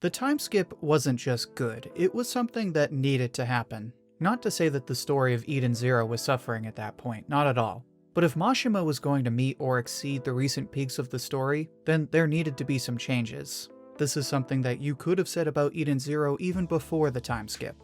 The time skip wasn't just good, it was something that needed to happen. Not to say that the story of Eden Zero was suffering at that point, not at all. But if Mashima was going to meet or exceed the recent peaks of the story, then there needed to be some changes. This is something that you could have said about Eden Zero even before the time skip.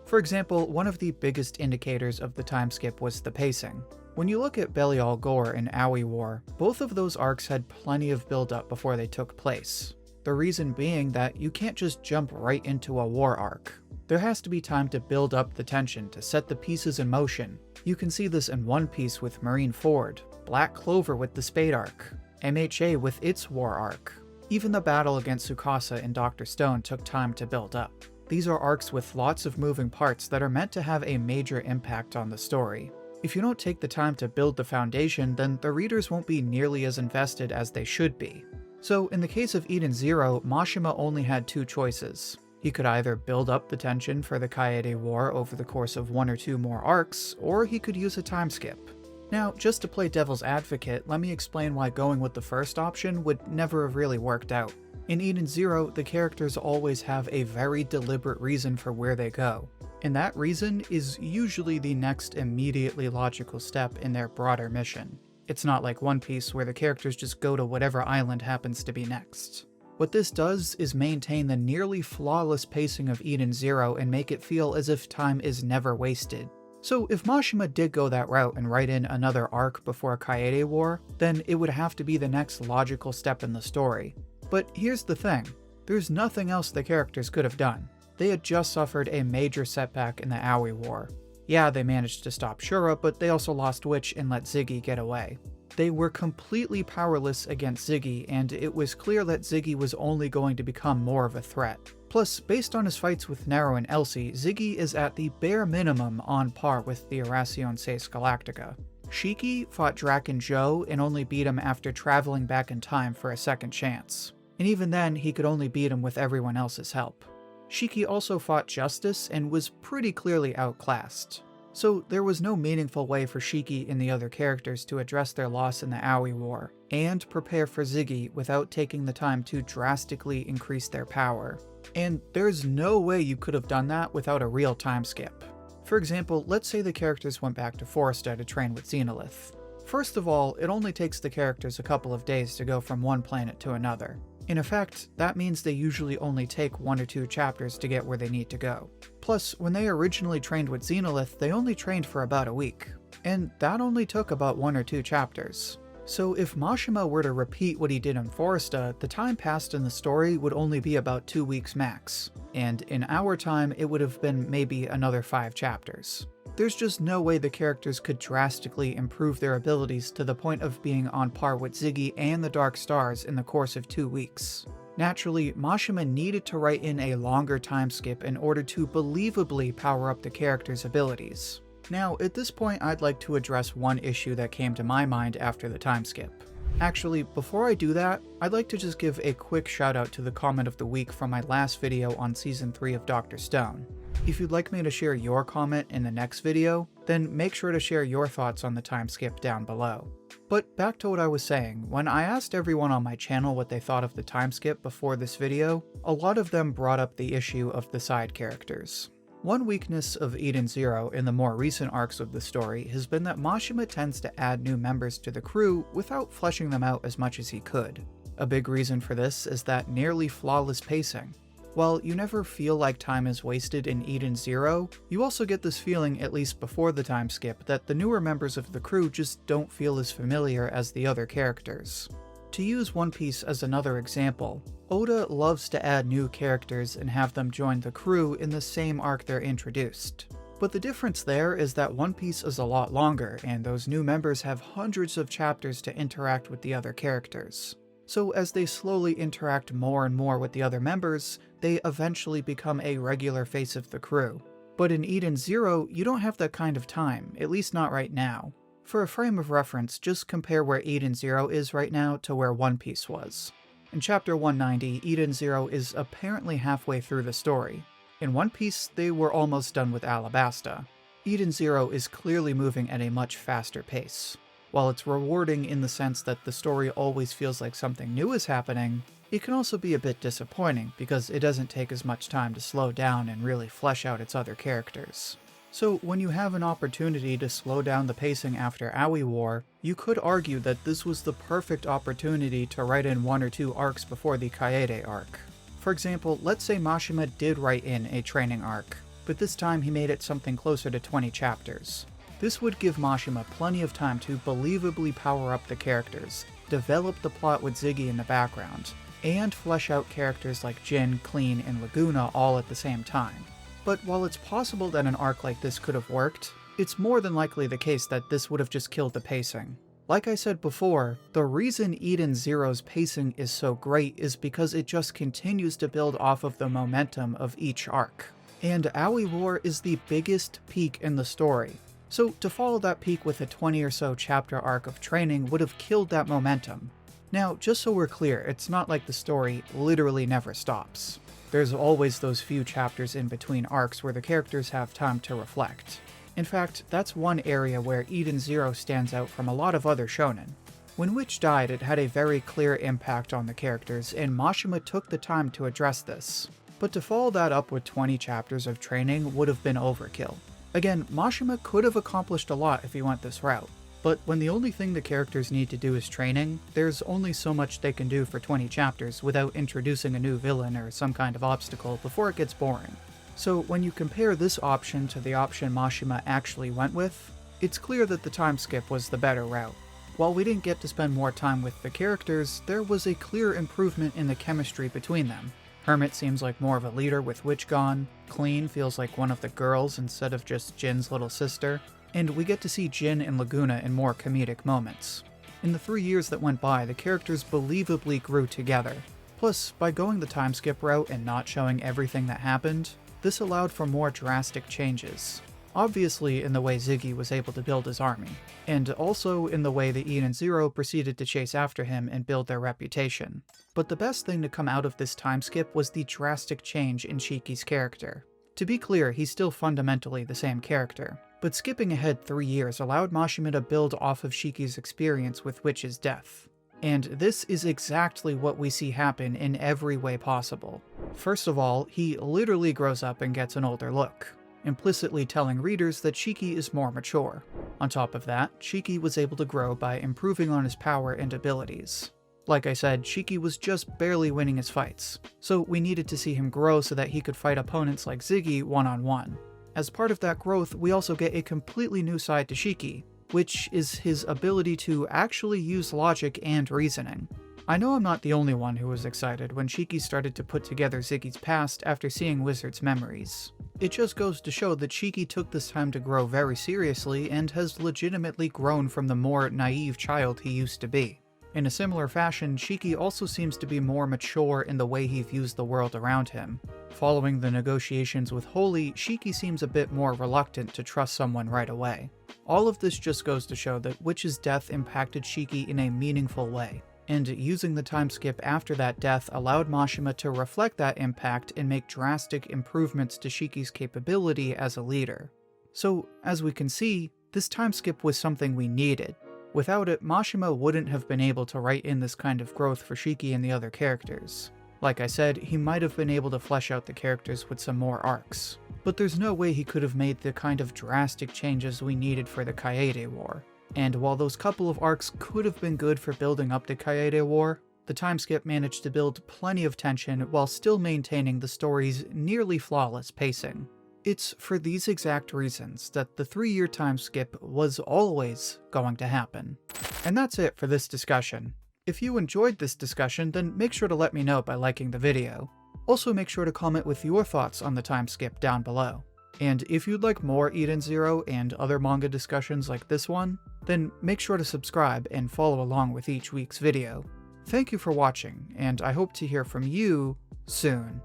For example, one of the biggest indicators of the time skip was the pacing. When you look at Belial Gore and Aoi War, both of those arcs had plenty of build-up before they took place. The reason being that you can't just jump right into a war arc. There has to be time to build up the tension, to set the pieces in motion. You can see this in One Piece with Marineford, Black Clover with the Spade arc, MHA with its war arc. Even the battle against Tsukasa in Dr. Stone took time to build up. These are arcs with lots of moving parts that are meant to have a major impact on the story. If you don't take the time to build the foundation, then the readers won't be nearly as invested as they should be. So in the case of Eden Zero, Mashima only had two choices. He could either build up the tension for the Kaede War over the course of one or two more arcs, or he could use a time skip. Now, just to play devil's advocate, let me explain why going with the first option would never have really worked out. In Eden Zero, the characters always have a very deliberate reason for where they go, and that reason is usually the next immediately logical step in their broader mission. It's not like One Piece where the characters just go to whatever island happens to be next. What this does is maintain the nearly flawless pacing of Eden Zero and make it feel as if time is never wasted. So if Mashima did go that route and write in another arc before Kaede War, then it would have to be the next logical step in the story. But here's the thing, there's nothing else the characters could have done. They had just suffered a major setback in the Aoi War. Yeah, they managed to stop Shura, but they also lost Witch and let Ziggy get away. They were completely powerless against Ziggy, and it was clear that Ziggy was only going to become more of a threat. Plus, based on his fights with Nero and Elsie, Ziggy is at the bare minimum on par with the Erasion Seis Galactica. Shiki fought Draken Joe and only beat him after traveling back in time for a second chance. And even then, he could only beat him with everyone else's help. Shiki also fought Justice and was pretty clearly outclassed. So there was no meaningful way for Shiki and the other characters to address their loss in the Aoi War, and prepare for Ziggy without taking the time to drastically increase their power. And there's no way you could have done that without a real time skip. For example, let's say the characters went back to Foresta to train with Xenolith. First of all, it only takes the characters a couple of days to go from one planet to another. In effect, that means they usually only take 1 or 2 chapters to get where they need to go. Plus, when they originally trained with Xenolith, they only trained for about a week. And that only took about 1 or 2 chapters. So if Mashima were to repeat what he did in Foresta, the time passed in the story would only be about 2 weeks max. And in our time, it would have been maybe another 5 chapters. There's just no way the characters could drastically improve their abilities to the point of being on par with Ziggy and the Dark Stars in the course of 2 weeks. Naturally, Mashima needed to write in a longer time skip in order to believably power up the characters' abilities. Now, at this point, I'd like to address one issue that came to my mind after the time skip. Actually, before I do that, I'd like to just give a quick shout out to the comment of the week from my last video on Season 3 of Dr. Stone. If you'd like me to share your comment in the next video, then make sure to share your thoughts on the time skip down below. But back to what I was saying, when I asked everyone on my channel what they thought of the time skip before this video, a lot of them brought up the issue of the side characters. One weakness of Eden Zero in the more recent arcs of the story has been that Mashima tends to add new members to the crew without fleshing them out as much as he could. A big reason for this is that nearly flawless pacing. While you never feel like time is wasted in Eden Zero, you also get this feeling, at least before the time skip, that the newer members of the crew just don't feel as familiar as the other characters. To use One Piece as another example, Oda loves to add new characters and have them join the crew in the same arc they're introduced. But the difference there is that One Piece is a lot longer, and those new members have hundreds of chapters to interact with the other characters. So as they slowly interact more and more with the other members, they eventually become a regular face of the crew. But in Eden Zero, you don't have that kind of time, at least not right now. For a frame of reference, just compare where Eden Zero is right now to where One Piece was. In chapter 190, Eden Zero is apparently halfway through the story. In One Piece, they were almost done with Alabasta. Eden Zero is clearly moving at a much faster pace. While it's rewarding in the sense that the story always feels like something new is happening, It can also be a bit disappointing because it doesn't take as much time to slow down and really flesh out its other characters. So when you have an opportunity to slow down the pacing after Aoi War, you could argue that this was the perfect opportunity to write in 1 or 2 arcs before the Kaede arc. For example, let's say Mashima did write in a training arc, but this time he made it something closer to 20 chapters. This would give Mashima plenty of time to believably power up the characters, develop the plot with Ziggy in the background, and flesh out characters like Jin, Clean, and Laguna all at the same time. But while it's possible that an arc like this could have worked, it's more than likely the case that this would have just killed the pacing. Like I said before, the reason Eden Zero's pacing is so great is because it just continues to build off of the momentum of each arc. And Aoi War is the biggest peak in the story. So to follow that peak with a 20 or so chapter arc of training would have killed that momentum. Now, just so we're clear, it's not like the story literally never stops. There's always those few chapters in between arcs where the characters have time to reflect. In fact, that's one area where Eden Zero stands out from a lot of other shonen. When Witch died, it had a very clear impact on the characters, and Mashima took the time to address this. But to follow that up with 20 chapters of training would have been overkill. Again, Mashima could have accomplished a lot if he went this route. But when the only thing the characters need to do is training, there's only so much they can do for 20 chapters without introducing a new villain or some kind of obstacle before it gets boring. So when you compare this option to the option Mashima actually went with, it's clear that the time skip was the better route. While we didn't get to spend more time with the characters, there was a clear improvement in the chemistry between them. Hermit seems like more of a leader with Witch gone, Clean feels like one of the girls instead of just Jin's little sister, and we get to see Jin and Laguna in more comedic moments. In the 3 years that went by, the characters believably grew together. Plus, by going the time skip route and not showing everything that happened, this allowed for more drastic changes. Obviously in the way Ziggy was able to build his army, and also in the way the Eden Zero proceeded to chase after him and build their reputation. But the best thing to come out of this time skip was the drastic change in Shiki's character. To be clear, he's still fundamentally the same character, but skipping ahead 3 years allowed Mashima to build off of Shiki's experience with Witch's death. And this is exactly what we see happen in every way possible. First of all, he literally grows up and gets an older look, implicitly telling readers that Shiki is more mature. On top of that, Shiki was able to grow by improving on his power and abilities. Like I said, Shiki was just barely winning his fights, so we needed to see him grow so that he could fight opponents like Ziggy one-on-one. As part of that growth, we also get a completely new side to Shiki, which is his ability to actually use logic and reasoning. I know I'm not the only one who was excited when Shiki started to put together Ziggy's past after seeing Wizard's memories. It just goes to show that Shiki took this time to grow very seriously and has legitimately grown from the more naive child he used to be. In a similar fashion, Shiki also seems to be more mature in the way he views the world around him. Following the negotiations with Holy, Shiki seems a bit more reluctant to trust someone right away. All of this just goes to show that Witch's death impacted Shiki in a meaningful way, and using the time skip after that death allowed Mashima to reflect that impact and make drastic improvements to Shiki's capability as a leader. So, as we can see, this time skip was something we needed. Without it, Mashima wouldn't have been able to write in this kind of growth for Shiki and the other characters. Like I said, he might have been able to flesh out the characters with some more arcs, but there's no way he could have made the kind of drastic changes we needed for the Kaede War. And while those couple of arcs could have been good for building up the Kaede War, the time skip managed to build plenty of tension while still maintaining the story's nearly flawless pacing. It's for these exact reasons that the 3-year time skip was always going to happen. And that's it for this discussion. If you enjoyed this discussion, then make sure to let me know by liking the video. Also make sure to comment with your thoughts on the time skip down below. And if you'd like more Eden Zero and other manga discussions like this one, then make sure to subscribe and follow along with each week's video. Thank you for watching, and I hope to hear from you soon.